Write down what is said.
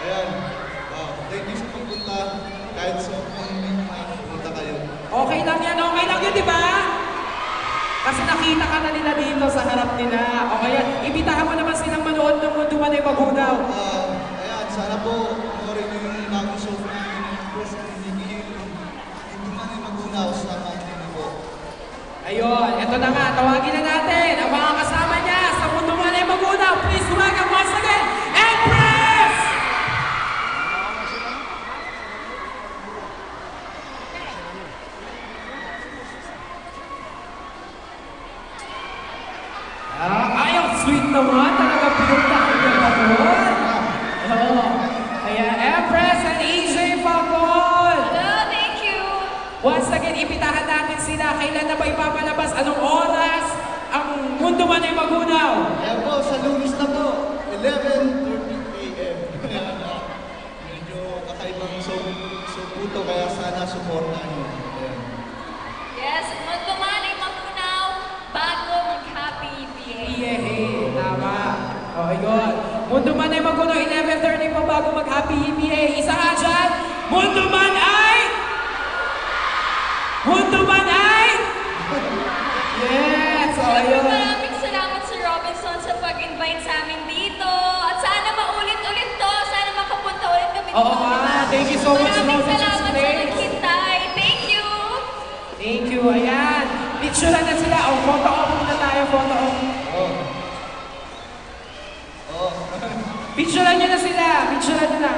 Ayan. Thank you sa pagpunta. Kahit sa pumunta kayo. Okay lang yan, di ba? Kasi nakita ka na nila dito sa harap nila. O kaya, ibitahan mo naman silang manood ng Mundo Man ay Magunaw. Ayan, sana po, panoorin nyo yung bagong show namin ng Press and Hinihil. Mundo Man ay Magunaw sa Mountain po. Ayun, eto na nga, tawagin na natin ang mga kasama niya sa Mundo Man ay Magunaw. Please welcome once again, Empress! Ayaw, sweet naman. Talaga pinuntahan niya pa doon. Ayan, Empress and EJ Falcon. Hello, thank you. Once again, ipitahan natin sila. Kailan na ba ipapalabas? Anong oras ang Mundo Man ay Magunaw? Ayan po, sa Lunes na po, 11:30 a.m. Medyo kakaibang show po to, kaya sana supportan nyo. Ayan. Yes, Mundo Man ay Magunaw bago mag-happy PA. Yehey, tama. O, yun. Mundo Man ay Magunaw, 11:30 po bago mag-happy EPA. Isa nga dyan, Mundo Man ay... Mundo Man ay... Yes, o, yun. Maraming salamat Sir Robinson sa pag-invite sa amin dito. At sana maulit-ulit to. Sana makapunta ulit kami dito. Oo nga, thank you so much, Maraming Robinson's salamat sa Place. naghintay. Thank you. Thank you, ayan. Picture na sila. O, photo op muna tayo, photo op. Picture nyo na sila. Picture nyo na.